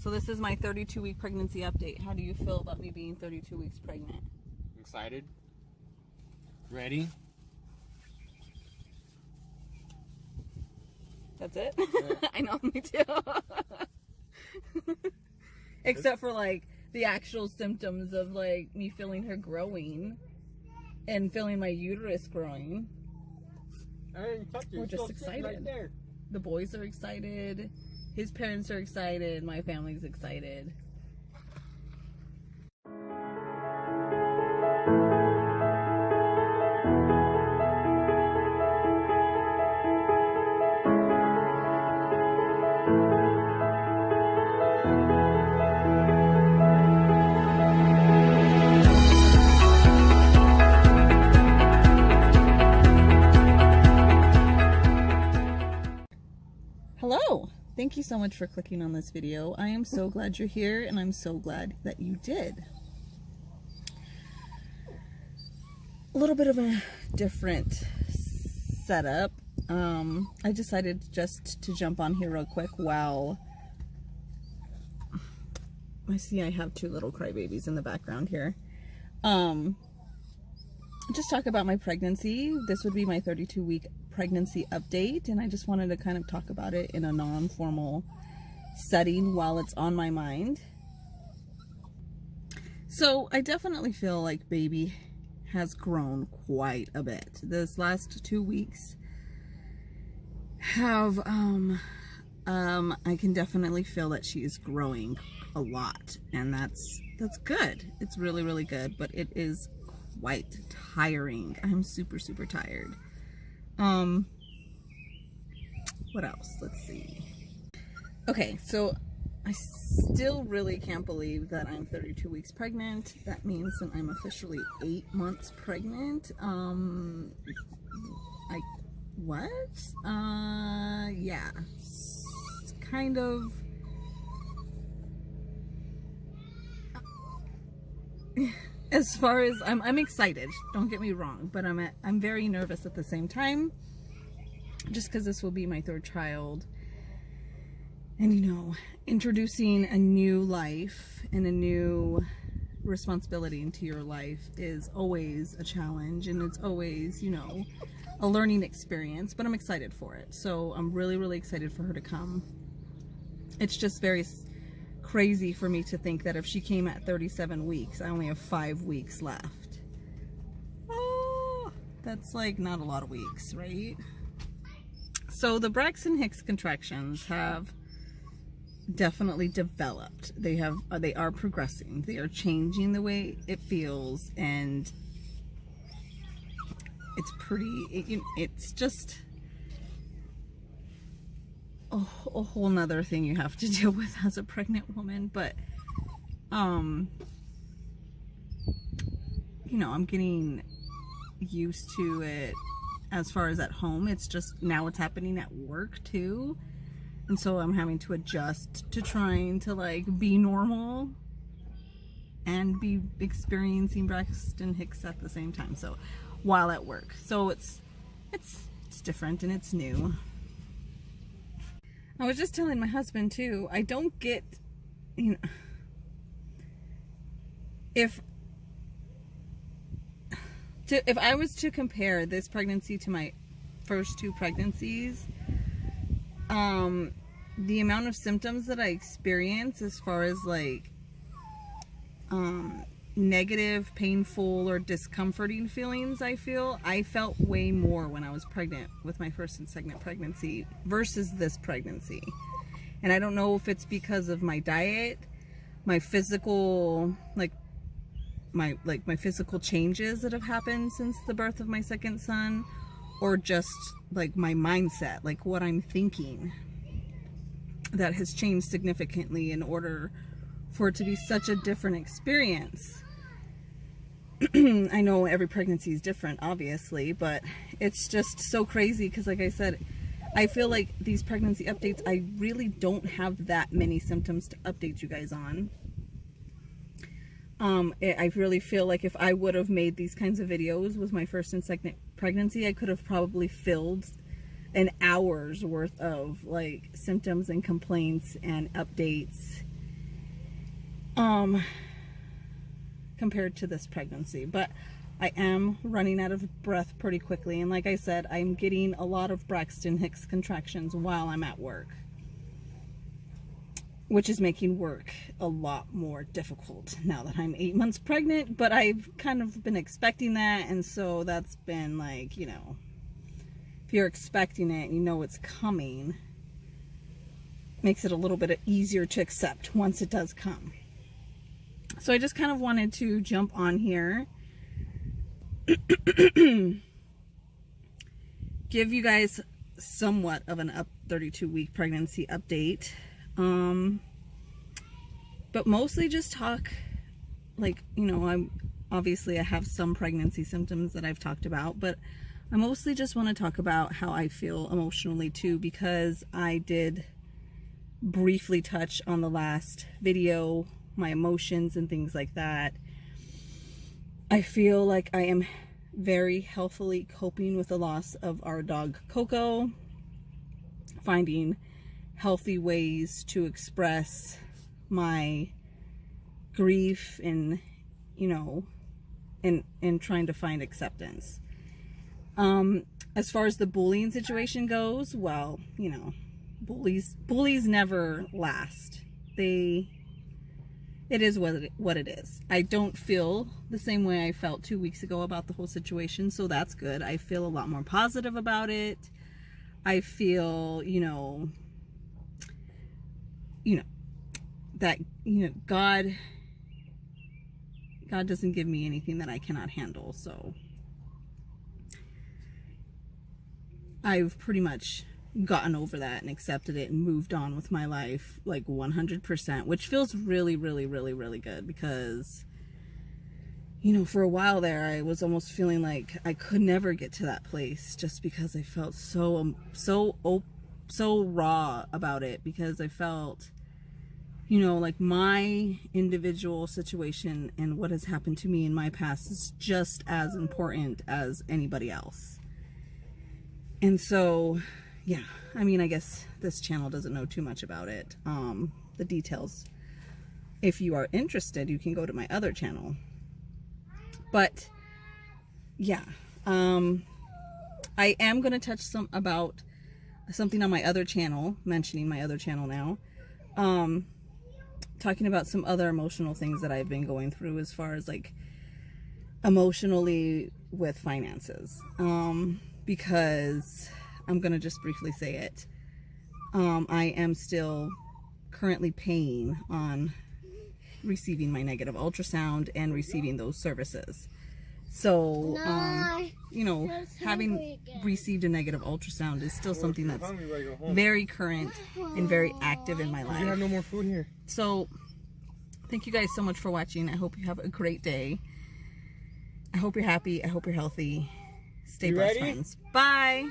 So this is my 32-week pregnancy update. How do you feel about me being 32 weeks pregnant? Excited? Ready? That's it? Yeah. I know, me too. Except for like the actual symptoms of like me feeling her growing and feeling my uterus growing. We're just excited. Right there. The boys are excited. His parents are excited. My family's excited. Hello! Thank you so much for clicking on this video. I am so glad you're here, and I'm so glad that you did. A little bit of a different setup. I decided just to jump on here real quick while I see I have two little crybabies in the background here. Just talk about my pregnancy. This would be my 32-week pregnancy update, and I just wanted to kind of talk about it in a non-formal setting while it's on my mind. So I definitely feel like baby has grown quite a bit. This last 2 weeks have I can definitely feel that she is growing a lot, and that's good. It's really, really good, but it is quite tiring. I'm super tired. What else? Let's see. Okay, so I still really can't believe that I'm 32 weeks pregnant. That means that I'm officially 8 months pregnant. Yeah. It's kind of as far as I'm excited, don't get me wrong, but I'm very nervous at the same time, just because this will be my third child, and you know, introducing a new life and a new responsibility into your life is always a challenge, and it's always, you know, a learning experience, but I'm excited for it. So I'm really excited for her to come. It's just very crazy for me to think that if she came at 37 weeks, I only have 5 weeks left. Oh, that's like not a lot of weeks, right? So the Braxton Hicks contractions have definitely developed. They are progressing. They are changing the way it feels, and it's pretty, it's just a whole nother thing you have to deal with as a pregnant woman. But you know, I'm getting used to it as far as at home. It's just now it's happening at work too, and so I'm having to adjust to trying to like be normal and be experiencing Braxton Hicks at the same time, so while at work. So it's different and it's new. I was just telling my husband too, I don't get, you know, if I was to compare this pregnancy to my first 2 pregnancies, the amount of symptoms that I experience as far as like negative, painful, or discomforting feelings I felt way more when I was pregnant with my first and second pregnancy versus this pregnancy. And I don't know if it's because of my diet, my physical, my physical changes that have happened since the birth of my second son, or just like my mindset, like what I'm thinking, that has changed significantly in order for it to be such a different experience. I know every pregnancy is different, obviously, but it's just so crazy because, like I said, I feel like these pregnancy updates, I really don't have that many symptoms to update you guys on. I really feel like if I would have made these kinds of videos with my first and second pregnancy, I could have probably filled an hour's worth of like symptoms and complaints and updates compared to this pregnancy. But I am running out of breath pretty quickly, and like I said, I'm getting a lot of Braxton Hicks contractions while I'm at work, which is making work a lot more difficult now that I'm 8 months pregnant. But I've kind of been expecting that, and so that's been like, you know, if you're expecting it, you know it's coming, makes it a little bit easier to accept once it does come. So I just kind of wanted to jump on here, give you guys somewhat of an 32-week pregnancy update, but mostly just talk, like, you know, I have some pregnancy symptoms that I've talked about, but I mostly just want to talk about how I feel emotionally too, because I did briefly touch on the last video my emotions and things like that. I feel like I am very healthily coping with the loss of our dog Coco, finding healthy ways to express my grief and, you know, and trying to find acceptance. As far as the bullying situation goes, well, you know, bullies never last. It is what it is. I don't feel the same way I felt 2 weeks ago about the whole situation, so that's good. I feel a lot more positive about it. I feel, you know, that, you know, God doesn't give me anything that I cannot handle, so I've pretty much gotten over that and accepted it and moved on with my life, like 100%, which feels really, really, really, really good, because, you know, for a while there I was almost feeling like I could never get to that place, just because I felt so raw about it, because I felt, you know, like my individual situation and what has happened to me in my past is just as important as anybody else. And so, yeah, I mean, I guess this channel doesn't know too much about it. The details, if you are interested, you can go to my other channel. But yeah, I am going to touch about something on my other channel, mentioning my other channel now, talking about some other emotional things that I've been going through as far as like emotionally with finances, because I'm going to just briefly say it. I am still currently paying on receiving my negative ultrasound and receiving those services. So, you know, having received a negative ultrasound is still something that's very current and very active in my life. You have no more food here. So, thank you guys so much for watching. I hope you have a great day. I hope you're happy. I hope you're healthy. Stay blessed, friends. Bye.